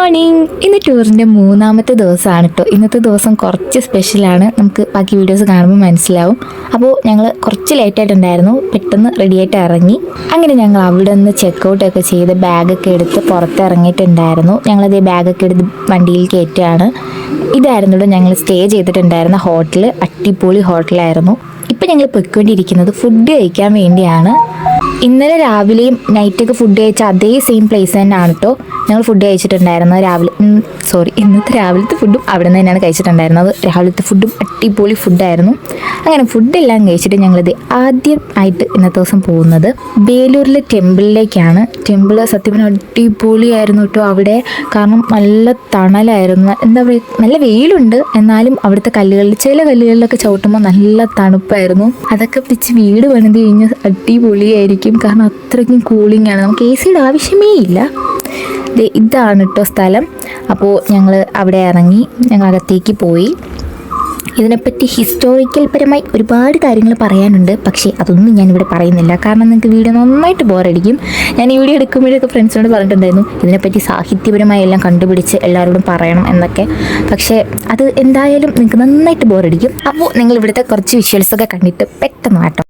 Morning. ഇന്ന് ടൂറിൻ്റെ മൂന്നാമത്തെ ദിവസമാണ് കേട്ടോ. ഇന്നത്തെ ദിവസം കുറച്ച് സ്പെഷ്യലാണ്, നമുക്ക് ബാക്കി വീഡിയോസ് കാണുമ്പോൾ മനസ്സിലാവും. അപ്പോൾ ഞങ്ങൾ കുറച്ച് ലേറ്റായിട്ടുണ്ടായിരുന്നു, പെട്ടെന്ന് റെഡിയായിട്ട് ഇറങ്ങി. അങ്ങനെ ഞങ്ങൾ അവിടെ നിന്ന് ചെക്കൗട്ടൊക്കെ ചെയ്ത് ബാഗൊക്കെ എടുത്ത് പുറത്തിറങ്ങിയിട്ടുണ്ടായിരുന്നു. ഞങ്ങളത് ബാഗൊക്കെ എടുത്ത് വണ്ടിയിൽ കയറ്റുകയാണ്. ഇതായിരുന്നു ഞങ്ങൾ സ്റ്റേ ചെയ്തിട്ടുണ്ടായിരുന്ന ഹോട്ടൽ. അടിപൊളി ഹോട്ടലായിരുന്നു. ഇപ്പം ഞങ്ങൾ പൊയ്ക്കൊണ്ടിരിക്കുന്നത് ഫുഡ് കഴിക്കാൻ വേണ്ടിയാണ്. ഇന്നലെ രാവിലെയും നൈറ്റൊക്കെ ഫുഡ് കഴിച്ച അതേ സെയിം പ്ലേസ് തന്നെയാണ് കേട്ടോ ഞങ്ങൾ ഫുഡ് കഴിച്ചിട്ടുണ്ടായിരുന്നത്. ഇന്നത്തെ രാവിലത്തെ ഫുഡും അവിടെ നിന്ന് തന്നെയാണ് കഴിച്ചിട്ടുണ്ടായിരുന്നത്. രാവിലത്തെ ഫുഡും അടിപൊളി ഫുഡായിരുന്നു. അങ്ങനെ ഫുഡെല്ലാം കഴിച്ചിട്ട് ഞങ്ങളിത് ആദ്യം ആയിട്ട് ഇന്നത്തെ ദിവസം പോകുന്നത് ബേലൂരിലെ ടെമ്പിളിലേക്കാണ്. ടെമ്പിൾ സത്യം പറഞ്ഞാൽ അടിപൊളിയായിരുന്നു കേട്ടോ അവിടെ. കാരണം നല്ല തണലായിരുന്നു, എന്താ പറയുക, നല്ല വെയിലുണ്ട്, എന്നാലും അവിടുത്തെ ചില കല്ലുകളിലൊക്കെ ചവിട്ടുമ്പോൾ നല്ല തണുപ്പായിരുന്നു. അതൊക്കെ പിടിച്ച് വീട് പണിത് കഴിഞ്ഞാൽ അടിപൊളിയായിരിക്കും, കാരണം അത്രയ്ക്കും കൂളിംഗ് ആണ്. നമുക്ക് AC യുടെ ആവശ്യമേ ഇല്ല. ഇതാണ് കേട്ടോ സ്ഥലം. അപ്പോൾ ഞങ്ങൾ അവിടെ ഇറങ്ങി, ഞങ്ങൾ അകത്തേക്ക് പോയി. ഇതിനെപ്പറ്റി ഹിസ്റ്റോറിക്കൽ പരമായി ഒരുപാട് കാര്യങ്ങൾ പറയാനുണ്ട്, പക്ഷേ അതൊന്നും ഞാനിവിടെ പറയുന്നില്ല, കാരണം നിങ്ങൾക്ക് വീഡിയോ നന്നായിട്ട് ബോറടിക്കും. ഞാൻ ഈ വീഡിയോ എടുക്കുമ്പോഴൊക്കെ ഫ്രണ്ട്സിനോട് പറഞ്ഞിട്ടുണ്ടായിരുന്നു ഇതിനെപ്പറ്റി സാഹിത്യപരമായി എല്ലാം കണ്ടുപിടിച്ച് എല്ലാവരോടും പറയണം എന്നൊക്കെ. പക്ഷേ അത് എന്തായാലും നിങ്ങൾക്ക് നന്നായിട്ട് ബോറടിക്കും. അപ്പോൾ നിങ്ങൾ ഇവിടുത്തെ കുറച്ച് വിഷ്വൽസൊക്കെ കണ്ടിട്ട് പെട്ടെന്ന് മാറ്റം.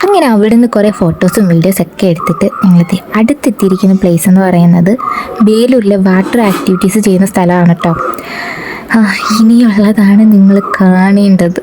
അങ്ങനെ അവിടെ നിന്ന് കുറേ ഫോട്ടോസും വീഡിയോസൊക്കെ എടുത്തിട്ട് ഞങ്ങളിത് അടുത്തെത്തിയിരിക്കുന്ന പ്ലേസ് എന്ന് പറയുന്നത് ബേലൂരിലെ വാട്ടർ ആക്ടിവിറ്റീസ് ചെയ്യുന്ന സ്ഥലമാണ് കേട്ടോ. ഇനിയുള്ളതാണ് നിങ്ങൾ കാണേണ്ടത്.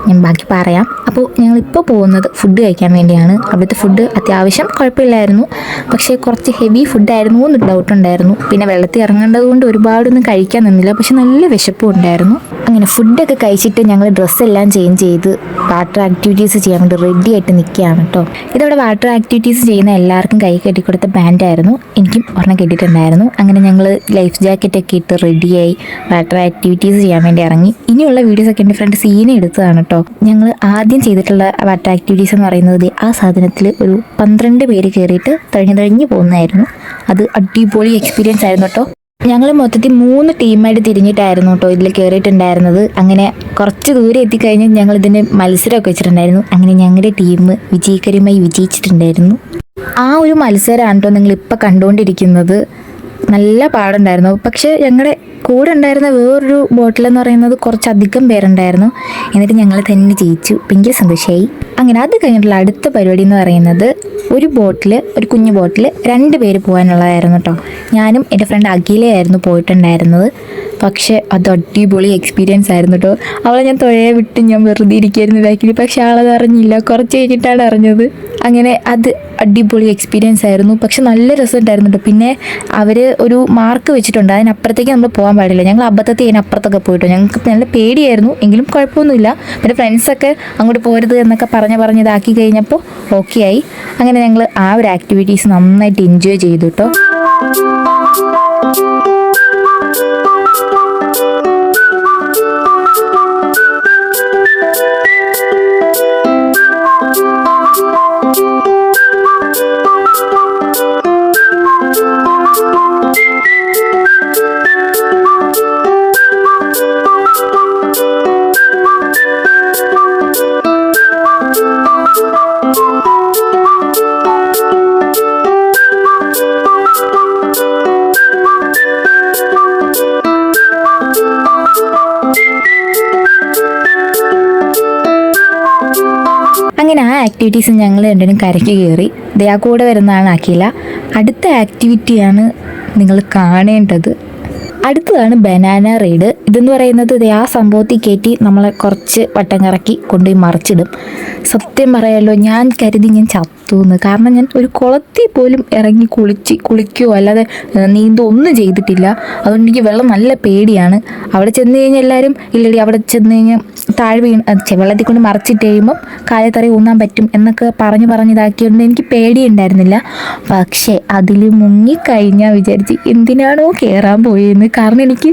ഞാൻ ബാക്കി പറയാം. അപ്പോൾ ഞങ്ങളിപ്പോൾ പോകുന്നത് ഫുഡ് കഴിക്കാൻ വേണ്ടിയാണ്. അവിടുത്തെ ഫുഡ് അത്യാവശ്യം കുഴപ്പമില്ലായിരുന്നു, പക്ഷേ കുറച്ച് ഹെവി ഫുഡായിരുന്നു എന്ന് ഡൗട്ടുണ്ടായിരുന്നു. പിന്നെ വെള്ളത്തിൽ ഇറങ്ങേണ്ടത് കൊണ്ട് ഒരുപാടൊന്നും കഴിക്കാൻ നിന്നില്ല, പക്ഷെ നല്ല വിശപ്പും ഉണ്ടായിരുന്നു. അങ്ങനെ ഫുഡൊക്കെ കഴിച്ചിട്ട് ഞങ്ങൾ ഡ്രസ്സെല്ലാം ചേഞ്ച് ചെയ്ത് വാട്ടർ ആക്ടിവിറ്റീസ് ചെയ്യാൻ വേണ്ടി റെഡി ആയിട്ട് നിൽക്കുകയാണ് കേട്ടോ. ഇതവിടെ വാട്ടർ ആക്ടിവിറ്റീസ് ചെയ്യുന്ന എല്ലാവർക്കും കൈ കെട്ടിക്കൊടുത്ത ബാൻഡായിരുന്നു. എനിക്കും ഒരെണ്ണം കെട്ടിയിട്ടുണ്ടായിരുന്നു. അങ്ങനെ ഞങ്ങൾ ലൈഫ് ജാക്കറ്റൊക്കെ ഇട്ട് റെഡിയായി വാട്ടർ ആക്ടിവിറ്റീസ് ചെയ്യാൻ വേണ്ടി ഇറങ്ങി. ഇനിയുള്ള വീഡിയോസൊക്കെ എൻ്റെ ഫ്രണ്ട് സീനെ എടുത്തതാണ് കേട്ടോ. ഞങ്ങൾ ആദ്യം ചെയ്തിട്ടുള്ള വാട്ടർ ആക്ടിവിറ്റീസ് എന്ന് പറയുന്നത് ആ സാധനത്തിൽ ഒരു 12 പേര് കയറിയിട്ട് തഴഞ്ഞു പോകുന്നതായിരുന്നു. അത് അടിപൊളി എക്സ്പീരിയൻസ് ആയിരുന്നു കേട്ടോ. ഞങ്ങൾ മൊത്തത്തിൽ 3 ടീമായിട്ട് തിരിഞ്ഞിട്ടായിരുന്നു കേട്ടോ ഇതിൽ കയറിയിട്ടുണ്ടായിരുന്നത്. അങ്ങനെ കുറച്ച് ദൂരെ എത്തിക്കഴിഞ്ഞാൽ ഞങ്ങൾ ഇതിൻ്റെ മത്സരമൊക്കെ വെച്ചിട്ടുണ്ടായിരുന്നു. അങ്ങനെ ഞങ്ങളുടെ ടീം വിജയകരമായി വിജയിച്ചിട്ടുണ്ടായിരുന്നു. ആ ഒരു മത്സരമാണ് കേട്ടോ നിങ്ങളിപ്പോൾ കണ്ടുകൊണ്ടിരിക്കുന്നത്. നല്ല പാടുണ്ടായിരുന്നു. പക്ഷേ ഞങ്ങളുടെ കൂടെ ഉണ്ടായിരുന്ന വേറൊരു ബോട്ടിലെന്ന് പറയുന്നത് കുറച്ചധികം പേരുണ്ടായിരുന്നു. എന്നിട്ട് ഞങ്ങൾ തന്നെ ജയിച്ചു. ഭയങ്കര സന്തോഷമായി. അങ്ങനെ അത് കഴിഞ്ഞിട്ടുള്ള അടുത്ത പരിപാടി എന്ന് പറയുന്നത് ഒരു കുഞ്ഞു ബോട്ടിൽ 2 പേര് പോകാനുള്ളതായിരുന്നു കേട്ടോ. ഞാനും എൻ്റെ ഫ്രണ്ട് അഖിലയായിരുന്നു പോയിട്ടുണ്ടായിരുന്നത്. പക്ഷേ അത് അടിപൊളി എക്സ്പീരിയൻസ് ആയിരുന്നു കേട്ടോ. അവളെ ഞാൻ തുഴയെ വിട്ട് ഞാൻ വെറുതെ ഇരിക്കുകയായിരുന്നു ബാക്കിൽ, പക്ഷെ ആളത് അറിഞ്ഞില്ല, കുറച്ച് കഴിഞ്ഞിട്ടാണ് അറിഞ്ഞത്. അങ്ങനെ അത് അടിപൊളി എക്സ്പീരിയൻസ് ആയിരുന്നു. പക്ഷെ നല്ല രസമുണ്ടായിരുന്നു കേട്ടോ. പിന്നെ അവർ ഒരു മാർക്ക് വെച്ചിട്ടുണ്ട്, അതിനപ്പുറത്തേക്ക് നമ്മൾ പോകാൻ പാടില്ല. ഞങ്ങൾ അബദ്ധത്തിൽ അതിനപ്പുറത്തൊക്കെ പോയിട്ടോ. ഞങ്ങൾക്ക് നല്ല പേടിയായിരുന്നു, എങ്കിലും കുഴപ്പമൊന്നുമില്ല. പിന്നെ ഫ്രണ്ട്സൊക്കെ അങ്ങോട്ട് പോരുത് എന്നൊക്കെ പറഞ്ഞ് ഇതാക്കി കഴിഞ്ഞപ്പോൾ ഓക്കെ ആയി. അങ്ങനെ ഞങ്ങൾ ആ ഒരു ആക്ടിവിറ്റീസ് നന്നായിട്ട് എൻജോയ് ചെയ്തു കേട്ടോ. അങ്ങനെ ആ ആക്ടിവിറ്റീസ് ഞങ്ങൾ രണ്ടും കരയ്ക്ക് കയറി. ദയാ കൂടെ വരുന്നതാണ് അഖില. അടുത്ത ആക്ടിവിറ്റിയാണ് നിങ്ങൾ കാണേണ്ടത്. അടുത്തതാണ് ബനാന റൈഡ്. ഇതെന്ന് പറയുന്നത് ആ സംഭവത്തിൽ കയറ്റി നമ്മളെ കുറച്ച് വട്ടം കറക്കി കൊണ്ടുപോയി മറിച്ചിടും. സത്യം പറയാമല്ലോ, ഞാൻ കരുതി ഞാൻ ചത്തുന്ന്. കാരണം ഞാൻ ഒരു കുളത്തിൽ പോലും ഇറങ്ങി കുളിക്കുകയോ അല്ലാതെ നീന്തോ ഒന്നും ചെയ്തിട്ടില്ല. അതുകൊണ്ട് എനിക്ക് വെള്ളം നല്ല പേടിയാണ്. അവിടെ ചെന്ന് കഴിഞ്ഞാൽ എല്ലാവരും ഇല്ലടി അവിടെ ചെന്ന് കഴിഞ്ഞാൽ താഴെ വെള്ളത്തിൽ കൊണ്ട് മറിച്ചിട്ട് കഴിയുമ്പം കാലത്തറി ഊന്നാൻ പറ്റും എന്നൊക്കെ പറഞ്ഞിതാക്കിയതുകൊണ്ട് എനിക്ക് പേടിയുണ്ടായിരുന്നില്ല. പക്ഷേ അതിൽ മുങ്ങിക്കഴിഞ്ഞാൽ വിചാരിച്ച് എന്തിനാണോ കയറാൻ പോയെന്ന്. കാരണം എനിക്ക്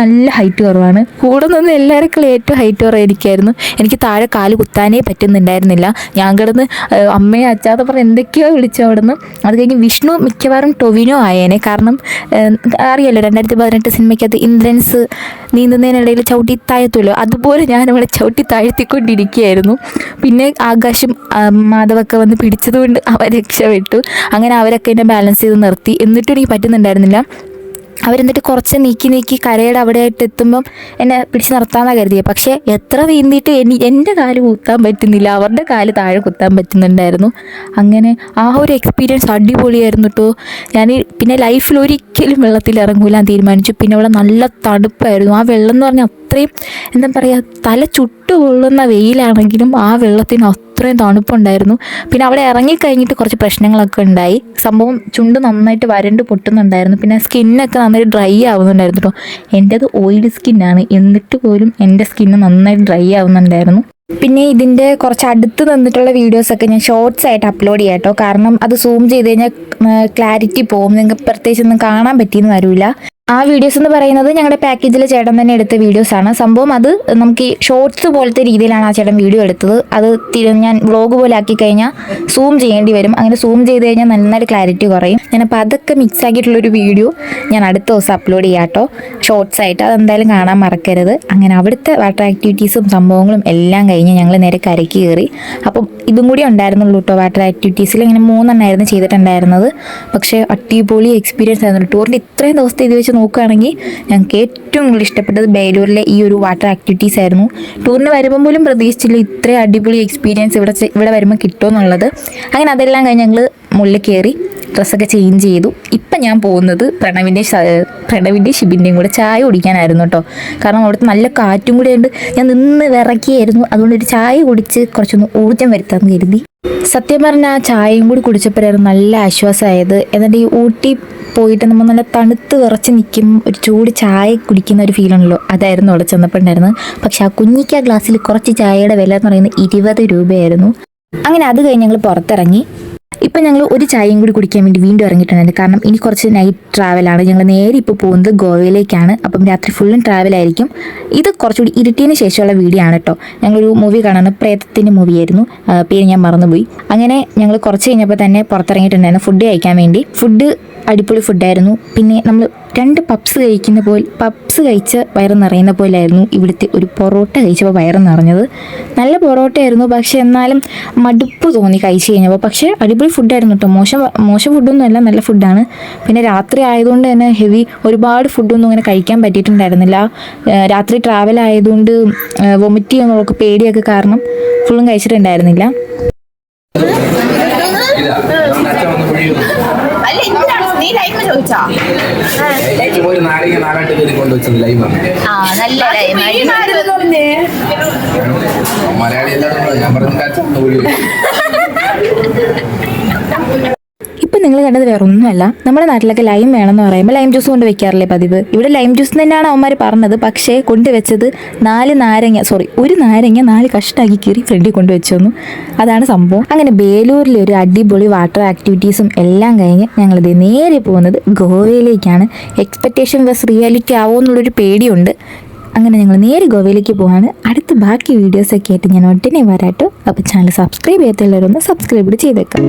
നല്ല ഹൈറ്റ് കുറവാണ്. കൂടെ നിന്ന് എല്ലാവർക്കും ഏറ്റവും ഹൈറ്റ് കുറവായിരിക്കുമായിരുന്നു. എനിക്ക് താഴെ കാല് കുത്താനേ പറ്റുന്നുണ്ടായിരുന്നില്ല. ഞാൻ കിടന്ന് അമ്മയെ അച്ചാതെ പറഞ്ഞ് എന്തൊക്കെയോ വിളിച്ചു അവിടെ നിന്ന്. അത് കഴിഞ്ഞ് വിഷ്ണു മിക്കവാറും ടൊവിനോ ആയേനെ. കാരണം അറിയാലോ 2018 സിനിമയ്ക്കകത്ത് ഇന്ദ്രൻസ് നീന്തുന്നതിനിടയിൽ ചവിട്ടി താഴത്തുമല്ലോ, അതുപോലെ ഞാനവിടെ ചവിട്ടി താഴ്ത്തിക്കൊണ്ടിരിക്കുകയായിരുന്നു. പിന്നെ ആകാശും മാധവൊക്കെ വന്ന് പിടിച്ചതുകൊണ്ട് അവർ രക്ഷപ്പെട്ടു. അങ്ങനെ അവരൊക്കെ എന്നെ ബാലൻസ് ചെയ്ത് നിർത്തി. എന്നിട്ടും എനിക്ക് പറ്റുന്നുണ്ടായിരുന്നില്ല. അവരെന്നിട്ട് കുറച്ച് നീക്കി കരയുടെ അവിടെയായിട്ട് എത്തുമ്പം എന്നെ പിടിച്ച് നിർത്താമെന്നാണ് കരുതിയത്. പക്ഷേ എത്ര നീന്തിയിട്ട് എൻ്റെ കാല് കുത്താൻ പറ്റുന്നില്ല, അവരുടെ കാല് താഴെ കുത്താൻ പറ്റുന്നുണ്ടായിരുന്നു. അങ്ങനെ ആ ഒരു എക്സ്പീരിയൻസ് അടിപൊളിയായിരുന്നു കേട്ടോ. ഞാൻ പിന്നെ ലൈഫിൽ ഒരിക്കലും വെള്ളത്തിൽ ഇറങ്ങൂലാൻ തീരുമാനിച്ചു. പിന്നെ അവിടെ നല്ല തണുപ്പായിരുന്നു. ആ വെള്ളം എന്ന് പറഞ്ഞാൽ അത്രയും എന്താ പറയുക, തല ചുട്ടുകൊള്ളുന്ന വെയിലാണെങ്കിലും ആ വെള്ളത്തിന് അത്രയും തണുപ്പുണ്ടായിരുന്നു. പിന്നെ അവിടെ ഇറങ്ങിക്കഴിഞ്ഞിട്ട് കുറച്ച് പ്രശ്നങ്ങളൊക്കെ ഉണ്ടായി. സംഭവം ചുണ്ട് നന്നായിട്ട് വരണ്ട് പൊട്ടുന്നുണ്ടായിരുന്നു. പിന്നെ സ്കിന്നൊക്കെ നന്നായിട്ട് ഡ്രൈ ആവുന്നുണ്ടായിരുന്നു കേട്ടോ. എൻ്റേത് ഓയിലി സ്കിന്നാണ്, എന്നിട്ട് പോലും എൻ്റെ സ്കിന്ന് നന്നായിട്ട് ഡ്രൈ ആവുന്നുണ്ടായിരുന്നു. പിന്നെ ഇതിൻ്റെ കുറച്ച് അടുത്ത് നിന്നിട്ടുള്ള വീഡിയോസൊക്കെ ഞാൻ ഷോർട്സ് ആയിട്ട് അപ്ലോഡ് ചെയ്യാം കേട്ടോ. കാരണം അത് സൂം ചെയ്ത് കഴിഞ്ഞാൽ ക്ലാരിറ്റി പോകും, നിങ്ങൾക്ക് പ്രത്യേകിച്ച് ഒന്നും കാണാൻ പറ്റിയെന്ന് വരില്ല. ആ വീഡിയോസ് എന്ന് പറയുന്നത് ഞങ്ങളുടെ പാക്കേജിൽ ചേട്ടൻ തന്നെ എടുത്ത വീഡിയോസാണ്. സംഭവം അത് നമുക്ക് ഈ ഷോർട്സ് പോലത്തെ രീതിയിലാണ് ആ ചേട്ടൻ വീഡിയോ എടുത്തത്. അത് ഞാൻ വ്ളോഗ് പോലെ ആക്കി കഴിഞ്ഞാൽ സൂം ചെയ്യേണ്ടി വരും. അങ്ങനെ സൂം ചെയ്ത് കഴിഞ്ഞാൽ നന്നായിട്ട് ക്ലാരിറ്റി കുറയും. ഞാനപ്പോൾ അതൊക്കെ മിക്സ് ആക്കിയിട്ടുള്ളൊരു വീഡിയോ ഞാൻ അടുത്ത ദിവസം അപ്ലോഡ് ചെയ്യാം കേട്ടോ, ഷോർട്സ് ആയിട്ട്. അതെന്തായാലും കാണാൻ മറക്കരുത്. അങ്ങനെ അവിടുത്തെ വാട്ടർ ആക്ടിവിറ്റീസും സംഭവങ്ങളും എല്ലാം കഴിഞ്ഞ് ഞങ്ങൾ നേരെ കരയ്ക്ക് കയറി. അപ്പം ഇതും കൂടി ഉണ്ടായിരുന്നുള്ളൂ കേട്ടോ വാട്ടർ ആക്ടിവിറ്റീസിൽ. ഇങ്ങനെ 3 എണ്ണമായിരുന്നു ചെയ്തിട്ടുണ്ടായിരുന്നത്. പക്ഷേ അടിപൊളി എക്സ്പീരിയൻസ് ആയിരുന്നു. ടൂറിൻ്റെ ഇത്രയും ദിവസത്തെ ഇത് വെച്ച് നോക്കുകയാണെങ്കിൽ ഞങ്ങൾക്ക് ഏറ്റവും കൂടുതൽ ഇഷ്ടപ്പെട്ടത് ബേലൂരിലെ ഈ ഒരു വാട്ടർ ആക്ടിവിറ്റീസ് ആയിരുന്നു. ടൂറിന് വരുമ്പോൾ പോലും പ്രതീക്ഷിച്ചില്ല ഇത്രയും അടിപൊളി എക്സ്പീരിയൻസ് ഇവിടെ വരുമ്പോൾ കിട്ടുമെന്നുള്ളത്. അങ്ങനെ അതെല്ലാം കഴിഞ്ഞ് ഞങ്ങൾ മുകളിൽ കയറി ഡ്രസ്സൊക്കെ ചേഞ്ച് ചെയ്തു. ഇപ്പം ഞാൻ പോകുന്നത് പ്രണവിൻ്റെ ഷിബിൻ്റെയും കൂടെ ചായ കുടിക്കാനായിരുന്നു കേട്ടോ. കാരണം അവിടുത്തെ നല്ല കാറ്റും കൂടെ ഉണ്ട്. ഞാൻ നിന്ന് വിറക്കിയായിരുന്നു. അതുകൊണ്ട് ഒരു ചായ കുടിച്ച് കുറച്ചൊന്ന് ഊർജ്ജം വരുത്താമെന്ന് കരുതി. സത്യം പറഞ്ഞാൽ ആ ചായയും കൂടി കുടിച്ചപ്പോഴായിരുന്നു നല്ല ആശ്വാസമായത്. എന്നിട്ട് ഈ ഊട്ടി പോയിട്ട് നമ്മൾ നല്ല തണുത്ത് വിറച്ച് നിൽക്കും ഒരു ചൂട് ചായ കുടിക്കുന്ന ഒരു ഫീലുണ്ടല്ലോ, അതായിരുന്നു അവിടെ ചെന്നപ്പോൾ ഉണ്ടായിരുന്നത്. പക്ഷെ ആ കുഞ്ഞിക്ക ഗ്ലാസ്സിൽ കുറച്ച് ചായയുടെ വില എന്ന് പറയുന്നത് 20 രൂപയായിരുന്നു. അങ്ങനെ അത് കഴിഞ്ഞ് ഞങ്ങൾ പുറത്തിറങ്ങി. ഇപ്പം ഞങ്ങൾ ഒരു ചായയും കൂടി കുടിക്കാൻ വേണ്ടി വീണ്ടും ഇറങ്ങിയിട്ടുണ്ടായിരുന്നു. കാരണം ഇനി കുറച്ച് നൈറ്റ് ട്രാവലാണ്. ഞങ്ങൾ നേരെ ഇപ്പോൾ പോകുന്നത് ഗോവയിലേക്കാണ്. അപ്പം രാത്രി ഫുള്ളും ട്രാവലായിരിക്കും. ഇത് കുറച്ചുകൂടി ഇരുട്ടിയതിന് ശേഷമുള്ള വീഡിയോ ആണ് കേട്ടോ. ഞങ്ങളൊരു മൂവി കാണുന്നത് പ്രേതത്തിൻ്റെ മൂവിയായിരുന്നു, പേര് ഞാൻ മറന്നുപോയി. അങ്ങനെ ഞങ്ങൾ കുറച്ച് കഴിഞ്ഞപ്പോൾ തന്നെ പുറത്തിറങ്ങിയിട്ടുണ്ടായിരുന്നു ഫുഡ് കഴിക്കാൻ വേണ്ടി. ഫുഡ് അടിപൊളി ഫുഡായിരുന്നു. പിന്നെ നമ്മൾ 2 പപ്സ് കഴിച്ച് വയറ് നിറയുന്ന പോലെയായിരുന്നു ഇവിടുത്തെ ഒരു പൊറോട്ട കഴിച്ചപ്പോൾ വയറ് നിറഞ്ഞത്. നല്ല പൊറോട്ടയായിരുന്നു, പക്ഷെ എന്നാലും മടുപ്പ് തോന്നി കഴിച്ച് കഴിഞ്ഞപ്പോൾ. പക്ഷേ അടിപൊളി ഫുഡായിരുന്നു കേട്ടോ. മോശം ഫുഡൊന്നും അല്ല, നല്ല ഫുഡാണ്. പിന്നെ രാത്രി ആയതുകൊണ്ട് തന്നെ ഒരുപാട് ഫുഡൊന്നും അങ്ങനെ കഴിക്കാൻ പറ്റിയിട്ടുണ്ടായിരുന്നില്ല. രാത്രി ട്രാവൽ ആയതുകൊണ്ട് വൊമിറ്റ് ചെയ്യാനുള്ള പേടിയൊക്കെ കാരണം ഫുള്ളും കഴിച്ചിട്ടുണ്ടായിരുന്നില്ല. ഇപ്പം നിങ്ങൾ കണ്ടത് വേറെ ഒന്നുമല്ല, നമ്മുടെ നാട്ടിലൊക്കെ ലൈം വേണമെന്ന് പറയുമ്പോൾ ലൈം ജ്യൂസ് കൊണ്ട് വെക്കാറില്ലേ പതിവ്. ഇവിടെ ലൈം ജ്യൂസ് തന്നെയാണ് അവന്മാർ പറഞ്ഞത്. പക്ഷേ കൊണ്ടുവച്ചത് ഒരു നാരങ്ങ 4 കഷ്ണമാക്കി കീറി ഫ്രണ്ടിൽ കൊണ്ടുവച്ചു തന്നു. അതാണ് സംഭവം. അങ്ങനെ ബേലൂരിലെ ഒരു അടിപൊളി വാട്ടർ ആക്ടിവിറ്റീസും എല്ലാം കഴിഞ്ഞ് ഞങ്ങളിത് നേരെ പോകുന്നത് ഗോവയിലേക്കാണ്. എക്സ്പെക്റ്റേഷൻ വെസ് റിയാലിറ്റി ആവുമെന്നുള്ളൊരു പേടിയുണ്ട്. അങ്ങനെ ഞങ്ങൾ നേരെ ഗോവയിലേക്ക് പോവാണ്. അടുത്ത ബാക്കി വീഡിയോസൊക്കെ ആയിട്ട് ഞാൻ ഉടനെ വരാട്ടോ. അപ്പോൾ ചാനൽ സബ്സ്ക്രൈബ് ചെയ്യാത്തുള്ളവരൊന്ന് സബ്സ്ക്രൈബ് ചെയ്തേക്കാം.